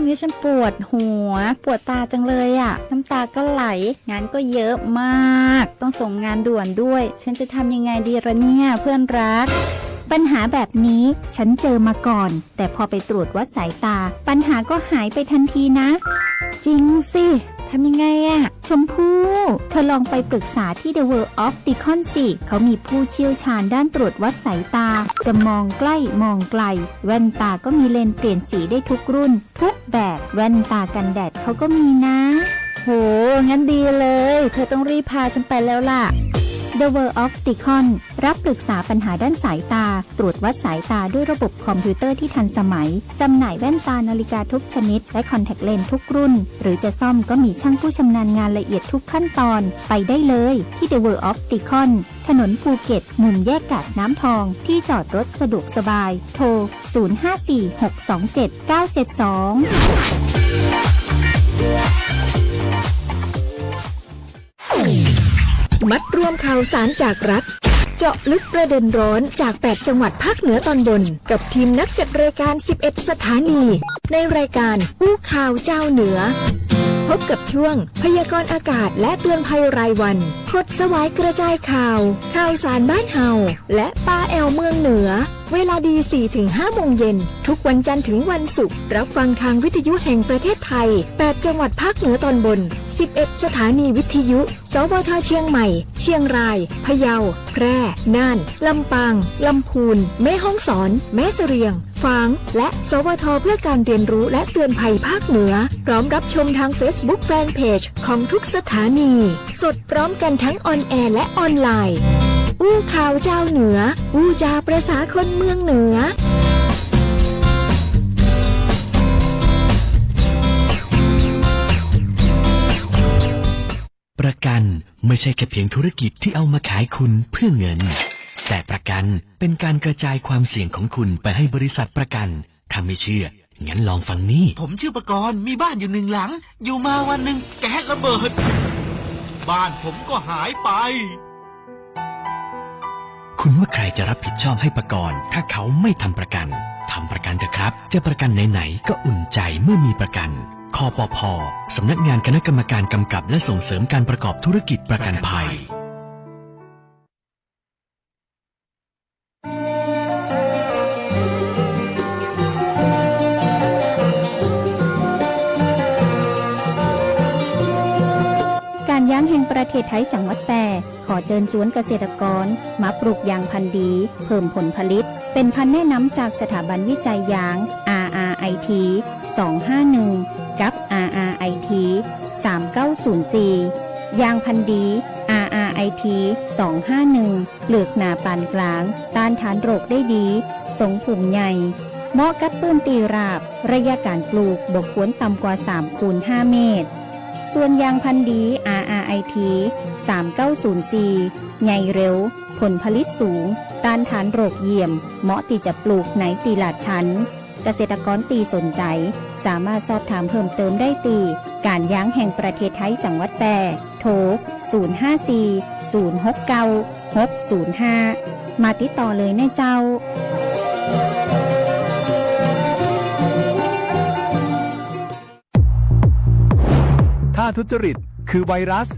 นี้ฉันปวดหัวปวดตาจังเลยอ่ะน้ำตาก็ไหลงานก็เยอะมากต้องส่งงานด่วนด้วยฉันจะทำยังไงดีล่ะเนี่ยเพื่อนรักปัญหาแบบนี้ฉันเจอมาก่อนแต่พอไปตรวจวัดสายตาปัญหาก็หายไปทันทีนะจริงสิทำยังไงอะชมพู่เธอลองไปปรึกษาที่ The World of Opticon สิเขามีผู้เชี่ยวชาญด้านตรวจวัดสายตาจะมองใกล้มองไกลแว่นตาก็มีเลนส์เปลี่ยนสีได้ทุกรุ่นทุกแบบแว่นตากันแดดเขาก็มีนะโหงั้นดีเลยเธอต้องรีบพาฉันไปแล้วล่ะThe World of Opticon รับปรึกษาปัญหาด้านสายตาตรวจวัดสายตาด้วยระบบคอมพิวเตอร์ที่ทันสมัยจำหน่ายแว่นตานาฬิกาทุกชนิดและคอนแทคเลนส์ทุกรุ่นหรือจะซ่อมก็มีช่างผู้ชำนาญงานละเอียดทุกขั้นตอนไปได้เลยที่ The World of Opticon ถนนภูเก็ตมุมแยกกาดน้ำทองที่จอดรถสะดวกสบายโทร 0546279722มัดรวมข่าวสารจากรัฐเจาะลึกประเด็นร้อนจาก8จังหวัดภาคเหนือตอนบนกับทีมนักจัดรายการ11สถานีในรายการอู้ข่าวเจ้าเหนือพบกับช่วงพยากรณ์อากาศและเตือนภัยรายวันพดสวายกระจายข่าวสารบ้านเฮาและปาแอลเมืองเหนือเวลาดี 4-5 โมงเย็นทุกวันจันทร์ถึงวันศุกร์รับฟังทางวิทยุแห่งประเทศไทย8จังหวัดภาคเหนือตอนบน11สถานีวิทยุสวทเชียงใหม่เชียงรายพะเยาแพร่น่านลำปางลำพูนแม่ฮ่องสอนแม่เสรียงฝางและสวทเพื่อการเรียนรู้และเตือนภัยภาคเหนือพร้อมรับชมทาง Facebook Fanpage ของทุกสถานีสดพร้อมกันทั้งออนแอร์และออนไลน์อู้ข่าวเจ้าเหนืออู้จาประสาคนเมืองเหนือประกันไม่ใช่แค่เพียงธุรกิจที่เอามาขายคุณเพื่อเงินแต่ประกันเป็นการกระจายความเสี่ยงของคุณไปให้บริษัทประกันถ้าไม่เชื่องั้นลองฟังนี่ผมชื่อประกรณ์มีบ้านอยู่1 หลังอยู่มาวันหนึ่งแก๊สระเบิดบ้านผมก็หายไปคุณว่าใครจะรับผิดชอบให้ประกรณ์ถ้าเขาไม่ทำประกันทำประกันเถอะครับจะประกันไหนๆก็อุ่นใจเมื่อมีประกันคปภ.สำนักงานคณะกรรมการกำกับและส่งเสริมการประกอบธุรกิจประกันภัยการยางแห่งประเทศไทยจังหวัดแพร่ขอเชิญชวนเกษตรกรมาปลูกยางพันธุ์ดีเพิ่มผลผลิตเป็นพันธุ์แนะนำจากสถาบันวิจัยยาง RRIT 251 กับ RRIT 3904 ยางพันธุ์ดี RRIT 251 เปลือกหนาปานกลางต้านทานโรคได้ดีทรงผุ่มใหญ่เหมาะกับปื้นตีราบระยะการปลูกบ่ควรต่ำกว่า 3x5 เมตรส่วนยางพันธุ์ดี RRIT 3904 ใหญ่เร็วผลผลิตสูงต้านทานโรคเยี่ยมเหมาะที่จะปลูกในตีลาดชั้นเกษตรกรตีสนใจสามารถสอบถามเพิ่มเติมได้ตีการยางแห่งประเทศไทยจังหวัดแพร่โทร 054-069-605 มาติดต่อเลยนะเจ้าถ้าทุจริตคือไวรัส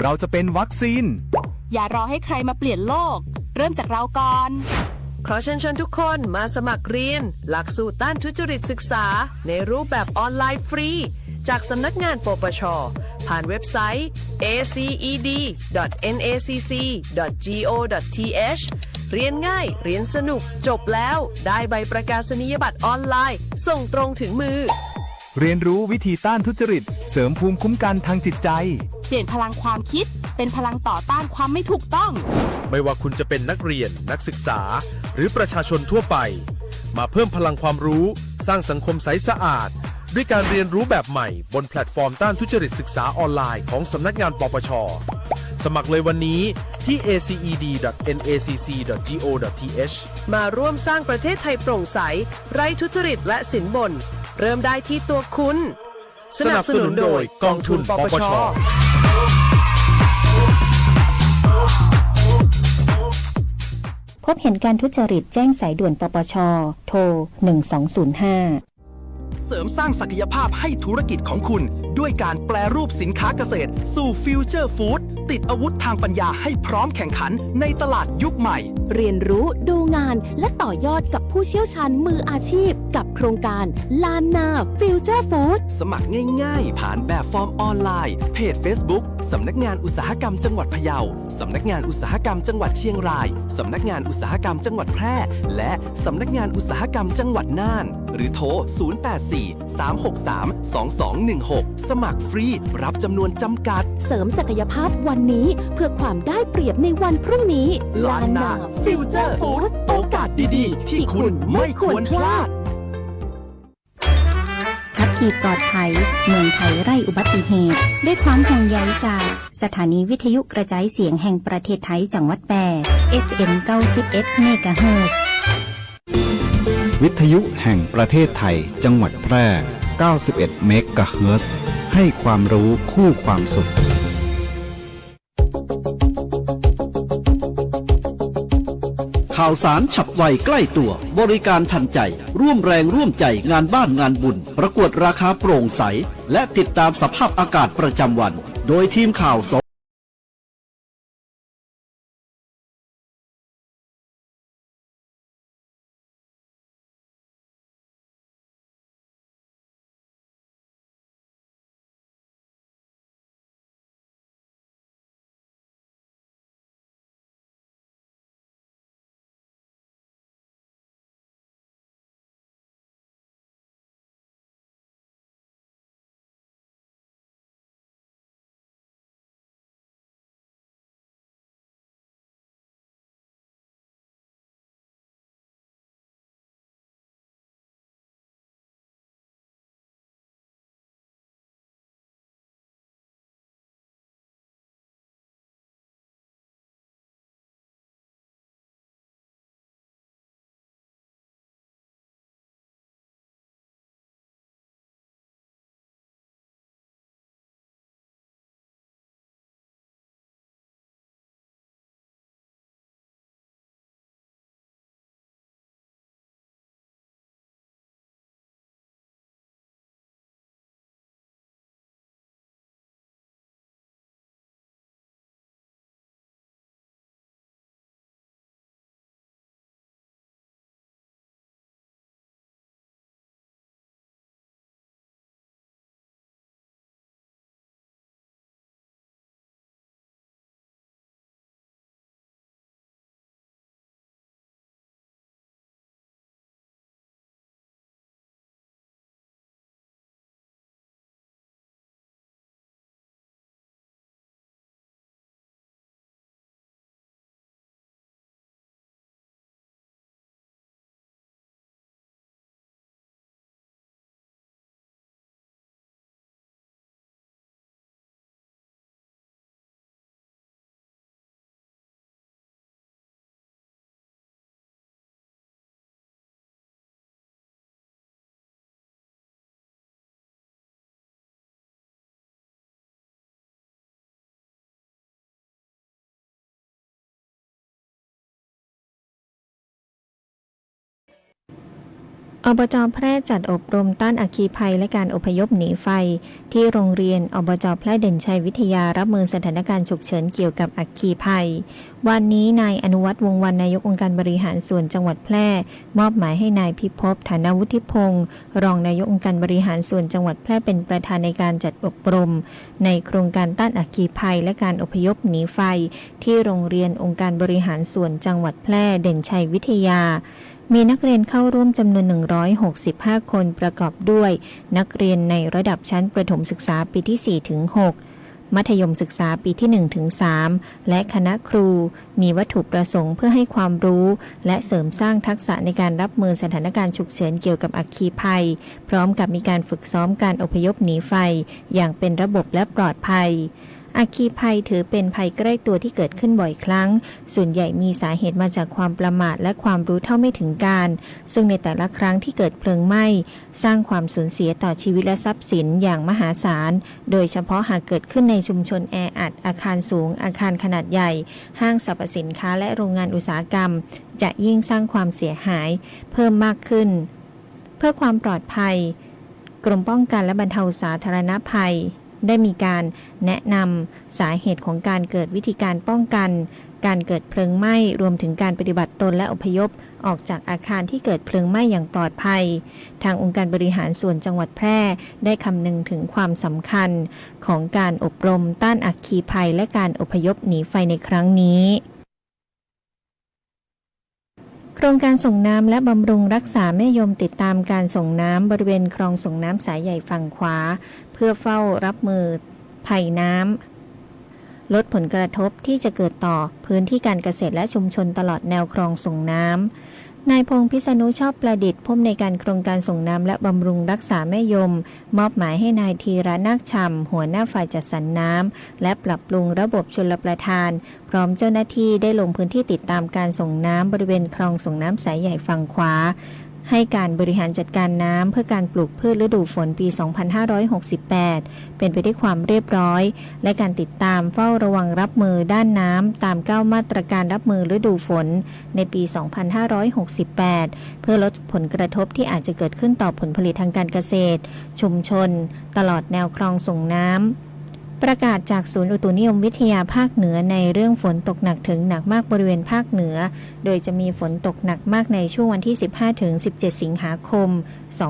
เราจะเป็นวัคซีนอย่ารอให้ใครมาเปลี่ยนโลกเริ่มจากเราก่อนขอเชิญชวนทุกคนมาสมัครเรียนหลักสูตรต้านทุจริตศึกษาในรูปแบบออนไลน์ฟรีจากสำนักงานปปช.ผ่านเว็บไซต์ aced.nacc.go.th เรียนง่ายเรียนสนุกจบแล้วได้ใบประกาศนียบัตรออนไลน์ส่งตรงถึงมือเรียนรู้วิธีต้านทุจริตเสริมภูมิคุ้มกันทางจิตใจเปลี่ยนพลังความคิดเป็นพลังต่อต้านความไม่ถูกต้องไม่ว่าคุณจะเป็นนักเรียนนักศึกษาหรือประชาชนทั่วไปมาเพิ่มพลังความรู้สร้างสังคมใสสะอาดด้วยการเรียนรู้แบบใหม่บนแพลตฟอร์มต้านทุจริตศึกษาออนไลน์ของสำนักงานปปช.สมัครเลยวันนี้ที่ aced.nacc.go.th มาร่วมสร้างประเทศไทยโปร่งใสไร้ทุจริตและสินบนเริ่มได้ที่ตัวคุณสนับสนุนโดยกองทุนปปช.พบเห็นการทุจริตแจ้งสายด่วนปปช.โทร 1205 เสริมสร้างศักยภาพให้ธุรกิจของคุณด้วยการแปรรูปสินค้าเกษตรสู่ฟิวเจอร์ฟู้ดติดอาวุธทางปัญญาให้พร้อมแข่งขันในตลาดยุคใหม่เรียนรู้ดูงานและต่อยอดกับผู้เชี่ยวชาญมืออาชีพกับโครงการลานนาฟิวเจอร์ฟู้ดสมัครง่ายๆผ่านแบบฟอร์มออนไลน์เพจ Facebook สำนักงานอุตสาหกรรมจังหวัดพะเยาสำนักงานอุตสาหกรรมจังหวัดเชียงรายสำนักงานอุตสาหกรรมจังหวัดแพร่และสำนักงานอุตสาหกรรมจังหวัดน่านหรือโทร 0843632216 สมัครฟรีรับจำนวนจำกัดเสริมศักยภาพวันนี้เพื่อความได้เปรียบในวันพรุ่งนี้ ลานนาฟิวเจอร์ฟู้ดโอกาสดีๆที่คุณไม่ควรพลาดขับขี่ปลอดภัยเมืองไทยไร้อุบัติเหตุด้วยความห่วงใยจากสถานีวิทยุกระจายเสียงแห่งประเทศไทยจังหวัดแพร่ FM 91 เมกะเฮิรตซ์วิทยุแห่งประเทศไทยจังหวัดแพร่ 91 เมกะเฮิรตซ์ให้ความรู้คู่ความสุขข่าวสารฉับไวใกล้ตัวบริการทันใจร่วมแรงร่วมใจงานบ้านงานบุญประกวดราคาโปร่งใสและติดตามสภาพอากาศประจำวันโดยทีมข่าวอบจ.แพร่จัดอบรมต้านอัคคีภัยและการอพยพหนีไฟที่โรงเรียนอบจ.แพร่เด่นชัยวิทยารับมือสถานการณ์ฉุกเฉินเกี่ยวกับอัคคีภัยวันนี้นายอนุวัฒน์วงศ์วรรณนายกองค์การบริหารส่วนจังหวัดแพร่มอบหมายให้นายพิภพฐานวุฒิพงศ์รองนายกองค์การบริหารส่วนจังหวัดแพร่เป็นประธานในการจัดอบรมในโครงการต้านอัคคีภัยและการอพยพหนีไฟที่โรงเรียนองค์การบริหารส่วนจังหวัดแพร่เด่นชัยวิทยามีนักเรียนเข้าร่วมจำนวน165คนประกอบด้วยนักเรียนในระดับชั้นประถมศึกษาปีที่ 4-6 มัธยมศึกษาปีที่ 1-3 และคณะครูมีวัตถุประสงค์เพื่อให้ความรู้และเสริมสร้างทักษะในการรับมือสถานการณ์ฉุกเฉินเกี่ยวกับอัคคีภัยพร้อมกับมีการฝึกซ้อมการอพยพหนีไฟอย่างเป็นระบบและปลอดภัยอัคคีภัยถือเป็นภัยใกล้ตัวที่เกิดขึ้นบ่อยครั้งส่วนใหญ่มีสาเหตุมาจากความประมาทและความรู้เท่าไม่ถึงการซึ่งในแต่ละครั้งที่เกิดเพลิงไหม้สร้างความสูญเสียต่อชีวิตและทรัพย์สินอย่างมหาศาลโดยเฉพาะหากเกิดขึ้นในชุมชนแออัดอาคารสูงอาคารขนาดใหญ่ห้างสรรพสินค้าและโรงงานอุตสาหกรรมจะยิ่งสร้างความเสียหายเพิ่มมากขึ้นเพื่อความปลอดภัย กรมป้องกันและบรรเทาสาธารณภัยได้มีการแนะนำสาเหตุของการเกิดวิธีการป้องกันการเกิดเพลิงไหม้รวมถึงการปฏิบัติตนและอพยพออกจากอาคารที่เกิดเพลิงไหม้อย่างปลอดภัยทางองค์การบริหารส่วนจังหวัดแพร่ได้คำนึงถึงความสำคัญของการอบรมต้านอัคคีภัยและการอพยพหนีไฟในครั้งนี้โครงการส่งน้ำและบำรุงรักษาแม่ยมติดตามการส่งน้ำบริเวณคลองส่งน้ำสายใหญ่ฝั่งขวาเพื่อเฝ้ารับมือภัยน้ำลดผลกระทบที่จะเกิดต่อพื้นที่การเกษตรและชุมชนตลอดแนวคลองส่งน้ำนายพงษ์พิษณุชอบประดิษฐ์ผู้อำนวยการโครงการส่งน้ำและบำรุงรักษาแม่ยมมอบหมายให้นายธีระนาคฉ่ำหัวหน้าฝ่ายจัดสรรน้ำและปรับปรุงระบบชลประทานพร้อมเจ้าหน้าที่ได้ลงพื้นที่ติดตามการส่งน้ำบริเวณคลองส่งน้ำสายใหญ่ฝั่งขวาให้การบริหารจัดการน้ำเพื่อการปลูกพืชฤดูฝนปี 2568 เป็นไปด้วยความเรียบร้อยและการติดตามเฝ้าระวังรับมือด้านน้ำตาม9มาตรการรับมือฤดูฝนในปี 2568 เพื่อลดผลกระทบที่อาจจะเกิดขึ้นต่อผลผลิตทางการเกษตรชุมชนตลอดแนวคลองส่งน้ำประกาศจากศูนย์อุตุนิยมวิทยาภาคเหนือในเรื่องฝนตกหนักถึงหนักมากบริเวณภาคเหนือโดยจะมีฝนตกหนักมากในช่วงวันที่ 15-17 สิงหาคม 2568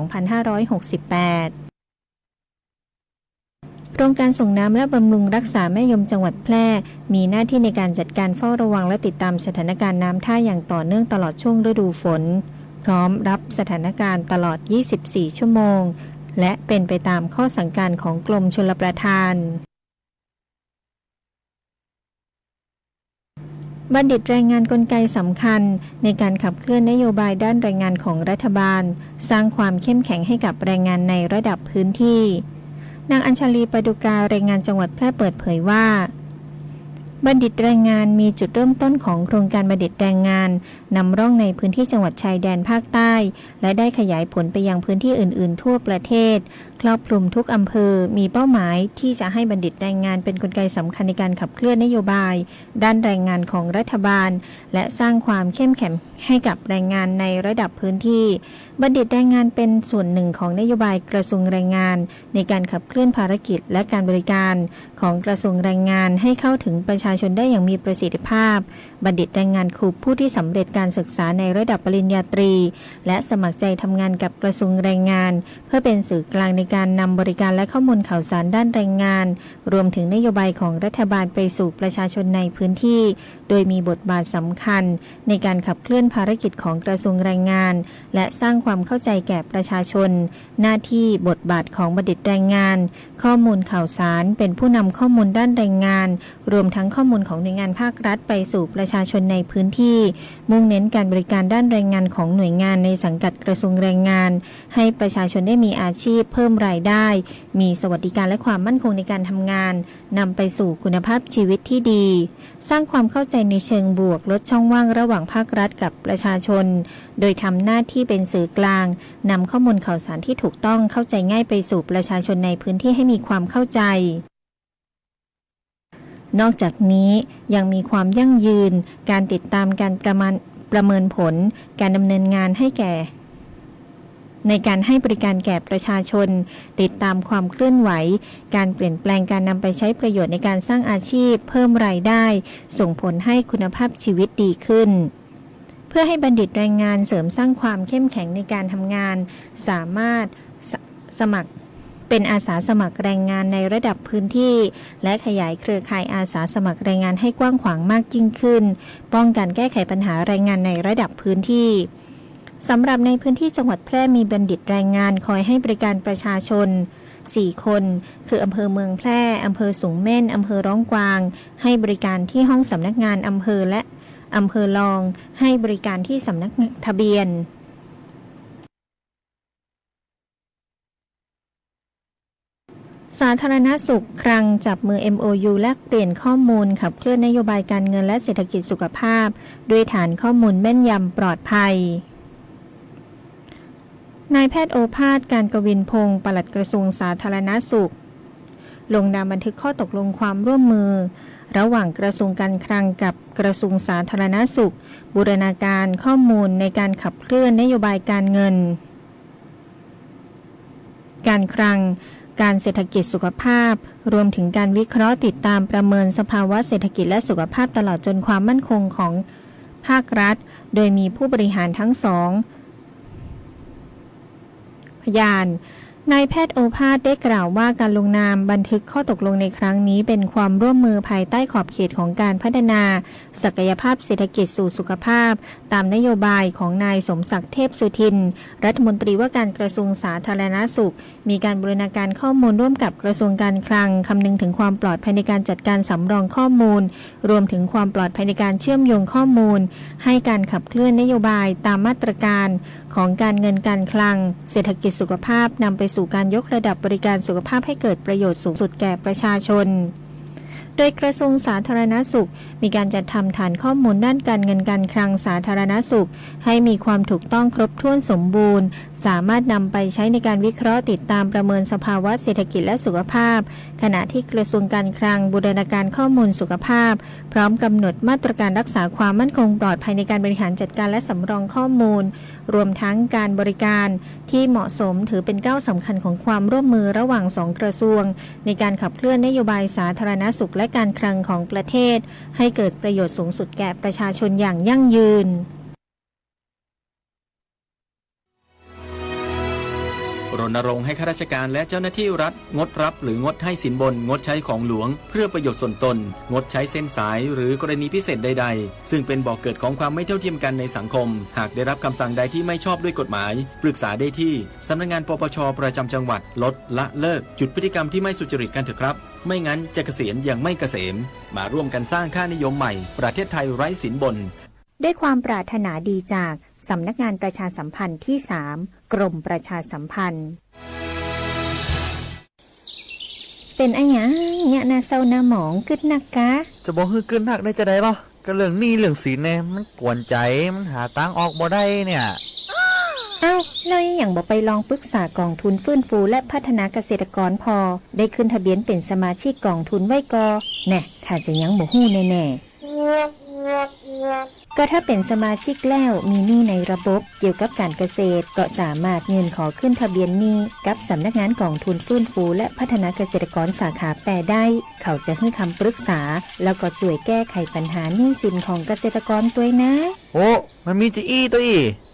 โครงการส่งน้ำและบำรุงรักษาแม่ยมจังหวัดแพร่มีหน้าที่ในการจัดการเฝ้าระวังและติดตามสถานการณ์น้ำท่าอย่างต่อเนื่องตลอดช่วงฤดูฝนพร้อมรับสถานการณ์ตลอด 24 ชั่วโมงและเป็นไปตามข้อสั่งการของกรมชลประทานบัณฑิตแรงงานกลไกสำคัญในการขับเคลื่อนนโยบายด้านแรงงานของรัฐบาลสร้างความเข้มแข็งให้กับแรงงานในระดับพื้นที่นางอัญชลีประดุกาแรงงานจังหวัดแพร่เปิดเผยว่าบัณฑิตแรงงานมีจุดเริ่มต้นของโครงการบัณฑิตแรงงานนำร่องในพื้นที่จังหวัดชายแดนภาคใต้และได้ขยายผลไปยังพื้นที่อื่นๆทั่วประเทศครอบคลุมทุกอำเภอมีเป้าหมายที่จะให้บัณฑิตแรงงานเป็นกลไกสำคัญในการขับเคลื่อนนโยบายด้านแรงงานของรัฐบาลและสร้างความเข้มแข็งให้กับแรงงานในระดับพื้นที่บัณฑิตแรงงานเป็นส่วนหนึ่งของนโยบายกระทรวงแรงงานในการขับเคลื่อนภารกิจและการบริการของกระทรวงแรงงานให้เข้าถึงประชาชนได้อย่างมีประสิทธิภาพบัณฑิตแรงงานครูผู้ที่สำเร็จการศึกษาในระดับปริญญาตรีและสมัครใจทำงานกับกระทรวงแรงงานเพื่อเป็นสื่อกลางในการนำบริการและข้อมูลข่าวสารด้านแรงงานรวมถึงนโยบายของรัฐบาลไปสู่ประชาชนในพื้นที่โดยมีบทบาทสำคัญในการขับเคลื่อนภารกิจของกระทรวงแรงงานและสร้างความเข้าใจแก่ประชาชนหน้าที่บทบาทของบัณฑิตแรงงานข้อมูลข่าวสารเป็นผู้นำข้อมูลด้านแรงงานรวมทั้งข้อมูลของหน่วยงานภาครัฐไปสู่ประชาชนในพื้นที่มุ่งเน้นการบริการด้านแรงงานของหน่วยงานในสังกัดกระทรวงแรงงานให้ประชาชนได้มีอาชีพเพิ่มรายได้มีสวัสดิการและความมั่นคงในการทำงานนำไปสู่คุณภาพชีวิตที่ดีสร้างความเข้าใจในเชิงบวกลดช่องว่างระหว่างภาครัฐกับประชาชนโดยทำหน้าที่เป็นสื่อกลางนำข้อมูลข่าวสารที่ถูกต้องเข้าใจง่ายไปสู่ประชาชนในพื้นที่ให้มีความเข้าใจนอกจากนี้ยังมีความยั่งยืนการติดตามการประเมินผลการดำเนินงานในการให้บริการแก่ประชาชนติดตามความเคลื่อนไหวการเปลี่ยนแปลงการนำไปใช้ประโยชน์ในการสร้างอาชีพเพิ่มรายได้ส่งผลให้คุณภาพชีวิตดีขึ้นเพื่อให้บัณฑิตแรงงานเสริมสร้างความเข้มแข็งในการทำงานสามารถสมัครเป็นอาสาสมัครแรงงานในระดับพื้นที่และขยายเครือข่ายอาสาสมัครแรงงานให้กว้างขวางมากยิ่งขึ้นป้องกันแก้ไขปัญหาแรงงานในระดับพื้นที่สำหรับในพื้นที่จังหวัดแพร่มีบัณฑิตแรงงานคอยให้บริการประชาชน4 คนคืออำเภอเมืองแพร่อำเภอสูงเม่นอำเภอร้องกวางให้บริการที่ห้องสำนักงานอำเภอและอำเภอรองให้บริการที่สำนักทะเบียนสาธารณสุขคลังจับมือ MOU แลกเปลี่ยนข้อมูลขับเคลื่อนนโยบายการเงินและเศรษฐกิจสุขภาพด้วยฐานข้อมูลแม่นยำปลอดภัยนายแพทย์โอภาสการกวินพงศ์ปลัดกระทรวงสาธารณสุขลงนามบันทึกข้อตกลงความร่วมมือระหว่างกระทรวงการคลังกับกระทรวงสาธารณสุขบูรณาการข้อมูลในการขับเคลื่อนนโยบายการเงิน การคลังการเศรษฐกิจสุขภาพรวมถึงการวิเคราะห์ติดตามประเมินสภาวะเศรษฐกิจและสุขภาพตลอดจนความมั่นคงของภาครัฐโดยมีผู้บริหารทั้งสองพยานนายแพทย์โอภาสได้กล่าวว่าการลงนามบันทึกข้อตกลงในครั้งนี้เป็นความร่วมมือภายใต้ขอบเขตของการพัฒนาศักยภาพเศรษฐกิจสู่สุขภาพตามนโยบายของนายสมศักดิ์เทพสุทินรัฐมนตรีว่าการกระทรวงสาธารณสุขมีการบูรณาการข้อมูลร่วมกับกระทรวงการคลังคำนึงถึงความปลอดภัยในการจัดการสำรองข้อมูลรวมถึงความปลอดภัยในการเชื่อมโยงข้อมูลให้การขับเคลื่อนนโยบายตามมาตรการของการเงินการคลังเศรษฐกิจสุขภาพนำไปสู่การยกระดับบริการสุขภาพให้เกิดประโยชน์สูงสุดแก่ประชาชนโดยกระทรวงสาธารณสุขมีการจัดทำฐานข้อมูลด้านการเงินการคลังสาธารณสุขให้มีความถูกต้องครบถ้วนสมบูรณ์สามารถนำไปใช้ในการวิเคราะห์ติดตามประเมินสภาวะเศรษฐกิจและสุขภาพขณะที่กระทรวงการคลังบูรณาการข้อมูลสุขภาพพร้อมกำหนดมาตรการรักษาความมั่นคงปลอดภัยในการบริหารจัดการและสำรองข้อมูลรวมทั้งการบริการที่เหมาะสมถือเป็นก้าวสำคัญของความร่วมมือระหว่าง2กระทรวงในการขับเคลื่อนนโยบายสาธารณสุขและการคลังของประเทศให้เกิดประโยชน์สูงสุดแก่ประชาชนอย่างยั่งยืนรณรงค์ให้ข้าราชการและเจ้าหน้าที่รัฐงดรับหรืองดให้สินบนงดใช้ของหลวงเพื่อประโยชน์ส่วนตนงดใช้เส้นสายหรือกรณีพิเศษใดๆซึ่งเป็นบ่อกเกิดของความไม่เท่าเทียมกันในสังคมหากได้รับคำสั่งใดที่ไม่ชอบด้วยกฎหมายปรึกษาได้ที่สำนักงานปปช.ประจำจังหวัดลดละเลิกจุดพฤติกรรมที่ไม่สุจริตกันเถอะครับไม่งั้นจะเกษียณอย่างไม่เกษมมาร่วมกันสร้างค่านิยมใหม่ประเทศไทยไร้สินบนด้วยความปรารถนาดีจากสำนักงานประชาสัมพันธ์ที่ 3 กรมประชาสัมพันธ์เป็นอะไรเนี่ยนาเศร้านาหมองกึดนักกะจะบอกคือเกินหักได้จะได้ป่ะก็เรื่องนี้เรื่องสีแน่มันกวนใจมันหาตังออกบ่ได้เนี่ยเอ้าแล้วอย่างบอกไปลองปรึกษากองทุนฟื้นฟูและพัฒนาเกษตรกรพอได้ขึ้นทะเบียนเป็นสมาชิกกองทุนไว้กอแน่ถ้าจะยังบ่ฮู้แน่ก็ถ้าเป็นสมาชิกแล้วมีหนี้ในระบบเกี่ยวกับการเกษตรก็สามารถยื่นขอขึ้นทะเบียนหนี้กับสำนักงานกองทุนฟื้นฟูและพัฒนาเกษตรกรสาขาแปรได้เขาจะให้คำปรึกษาแล้วก็ช่วยแก้ไขปัญหาหนี้สินของเกษตรกรตัวนะโอ้มันมีจีอี้ตัว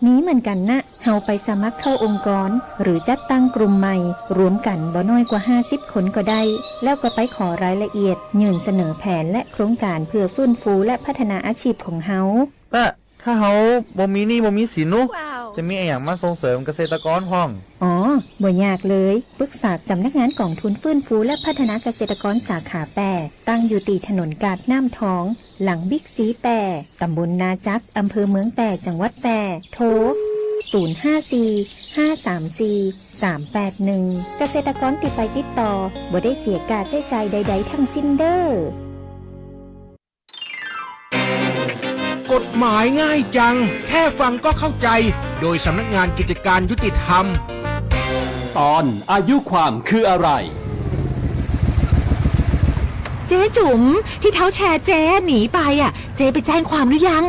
มีเหมือนกันนะเฮาไปสมัครเข้าองค์กรหรือจัดตั้งกลุ่มใหม่รวมกันบ่น้อยกว่า50คนก็ได้แล้วก็ไปขอรายละเอียดยื่นเสนอแผนและโครงการเพื่อฟื้นฟูและพัฒนาอาชีพของเฮาถ้าเฮาบ่มีหนี้บ่มีสินนุจะมีอย่างมาส่งเสริมเกษตรกรพ้องอ๋อบ่ยากเลยปรึกษาสำนักงานกองทุนฟื้นฟูและพัฒนาเกษตรกรสาขาแปรตั้งอยู่ตีถนนกาดน้ำทองหลังบิ๊กซีแปรตำบลนาจักอำเภอเมืองแปรจังหวัดแปรโทร054-534-381เกษตรกรติดไปติดต่อบ่ได้เสียค่าใช้จ่ายใดๆทั้งสิ้นเด้อกฎหมายง่ายจังแค่ฟังก็เข้าใจโดยสำนักงานกิจการยุติธรรมตอนอายุความคืออะไรเจ๊จุ๋มที่เท้าแชร์เจ๊หนีไปอ่ะเจ๊ไปแจ้งความหรือยัง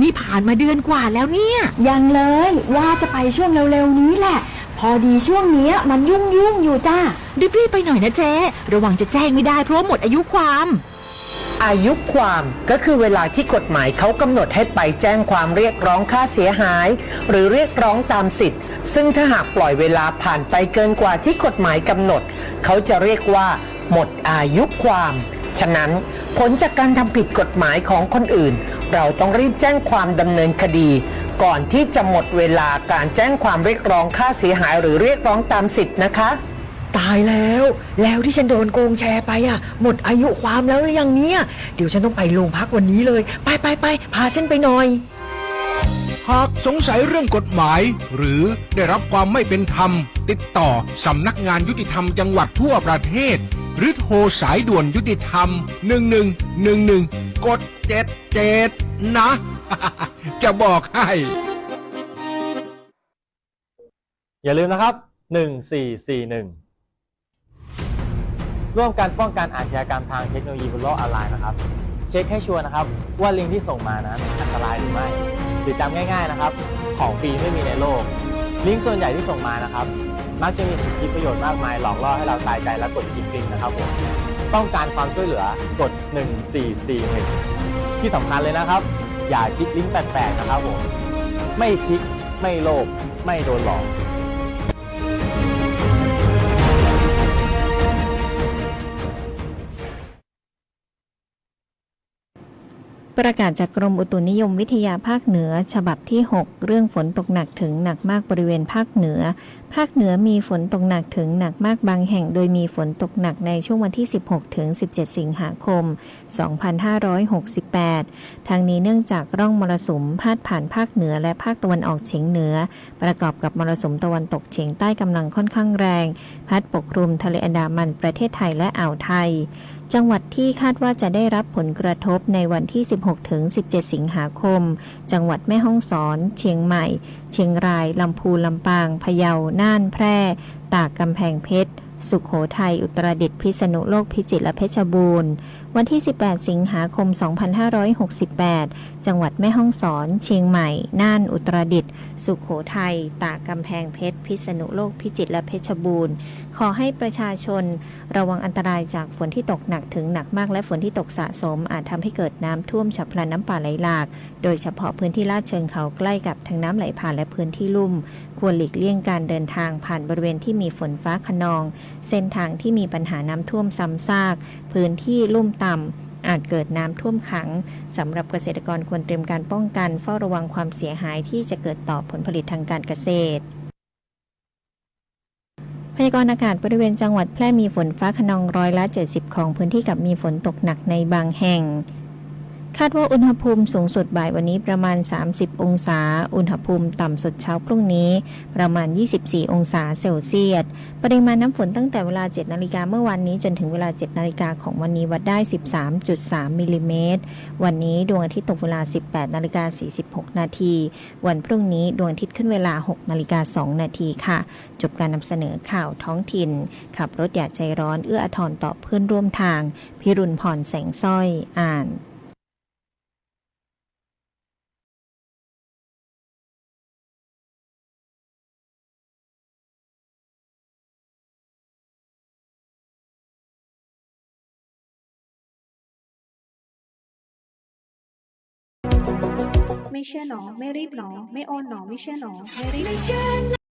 นี่ผ่านมาเดือนกว่าแล้วเนี่ยยังเลยว่าจะไปช่วงเร็วๆนี้แหละพอดีช่วงนี้มันยุ่งอยู่จ้ารีบไปหน่อยนะเจ๊ระวังจะแจ้งไม่ได้เพราะหมดอายุความอายุความก็คือเวลาที่กฎหมายเขากำหนดให้ไปแจ้งความเรียกร้องค่าเสียหายหรือเรียกร้องตามสิทธิ์ซึ่งถ้าหากปล่อยเวลาผ่านไปเกินกว่าที่กฎหมายกำหนดเขาจะเรียกว่าหมดอายุความฉะนั้นผลจากการทำผิดกฎหมายของคนอื่นเราต้องรีบแจ้งความดำเนินคดีก่อนที่จะหมดเวลาการแจ้งความเรียกร้องค่าเสียหายหรือเรียกร้องตามสิทธิ์นะคะตายแล้วที่ฉันโดนโกงแชร์ไปอ่ะหมดอายุความแล้วหรือยังเนี่ยเดี๋ยวฉันต้องไปโรงพักวันนี้เลยไปพาฉันไปหน่อยหากสงสัยเรื่องกฎหมายหรือได้รับความไม่เป็นธรรมติดต่อสำนักงานยุติธรรมจังหวัดทั่วประเทศหรือโทรสายด่วนยุติธรรม1111กด77นะจะบอกให้อย่าลืมนะครับ1441ร่วมกันป้องกันอาชญากรรมทางเทคโนโลยีบนโลกออนไลน์นะครับเช็คให้ชัวร์นะครับว่าลิงก์ที่ส่งมานั้นอันตรายหรือไม่หรือจำง่ายๆนะครับของฟรีไม่มีในโลกลิงก์ส่วนใหญ่ที่ส่งมานะครับ มักจะมีสิทธิประโยชน์มากมายหลอกล่อให้เราตายใจและกดคลิกลิงก์นะครับผมต้องการความช่วยเหลือกด1441ที่สำคัญเลยนะครับอย่าคลิกลิงก์แปลกๆนะครับผมไม่คลิกไม่โลภไม่โดนหลอก ประกาศจากกรมอุตุนิยมวิทยาภาคเหนือฉบับที่ 6 เรื่องฝนตกหนักถึงหนักมากบริเวณภาคเหนือภาคเหนือมีฝนตกหนักถึงหนักมากบางแห่งโดยมีฝนตกหนักในช่วงวันที่ 16 ถึง 17 สิงหาคม 2568 ทางนี้เนื่องจากร่องมรสุมพาดผ่านภาคเหนือและภาคตะวันออกเฉียงเหนือประกอบกับมรสุมตะวันตกเฉียงใต้กำลังค่อนข้างแรงพัดปกคลุมทะเลอันดามันประเทศไทยและอ่าวไทยจังหวัดที่คาดว่าจะได้รับผลกระทบในวันที่ 16 ถึง 17 สิงหาคม จังหวัดแม่ฮ่องสอน เชียงใหม่ เชียงราย ลำพูน ลำปาง พะเยา น่าน แพร่ ตาก กำแพงเพชร สุโขทัย อุตรดิตถ์ พิษณุโลก พิจิตร และเพชรบูรณ์ วันที่ 18 สิงหาคม 2568 จังหวัดแม่ฮ่องสอน เชียงใหม่ น่าน อุตรดิตถ์ สุโขทัย ตาก กำแพงเพชร พิษณุโลก พิจิตร และเพชรบูรณ์ ขอให้ประชาชนระวังอันตรายจากฝนที่ตกหนักถึงหนักมากและฝนที่ตกสะสมอาจทำให้เกิดน้ำท่วมฉับพลันน้ำป่าไหลหลากโดยเฉพาะพื้นที่ลาดเชิงเขาใกล้กับทางน้ำไหลผ่านและพื้นที่ลุ่มควรหลีกเลี่ยงการเดินทางผ่านบริเวณที่มีฝนฟ้าคะนองเส้นทางที่มีปัญหาน้ำท่วมซ้ำซากพื้นที่ลุ่มต่ำอาจเกิดน้ำท่วมขังสำหรับเกษตรกรควรเตรียมการป้องกันเฝ้าระวังความเสียหายที่จะเกิดต่อผลผลิตทางการเกษตรพยากรณ์อากาศบริเวณจังหวัดแพร่มีฝนฟ้าคะนอง70%ของพื้นที่กับมีฝนตกหนักในบางแห่งคาดว่าอุณหภูมิสูงสุดบ่ายวันนี้ประมาณ30องศาอุณหภูมิต่ำสุดเช้าพรุ่งนี้ประมาณ24องศาเซลเซียสปริมาณน้ำฝนตั้งแต่เวลา 7 นาฬิกาเมื่อวานนี้จนถึงเวลา 7 นาฬิกาของวันนี้วัดได้ 13.3 มิลลิเมตรวันนี้ดวงอาทิตย์ตกเวลา 18 นาฬิกา 46 นาทีวันพรุ่งนี้ดวงอาทิตย์ขึ้นเวลา 6 นาฬิกา 2 นาทีค่ะจบการนำเสนอข่าวท้องถิ่นขับรถอย่าใจร้อนเอื้ออาทรต่อเพื่อนร่วมทางพิรุณพรแสงสร้อยอ่านไม่เชื่อหนอไม่รีบหนอไม่โอนหนอไม่เชื่อหนอไม่รีบ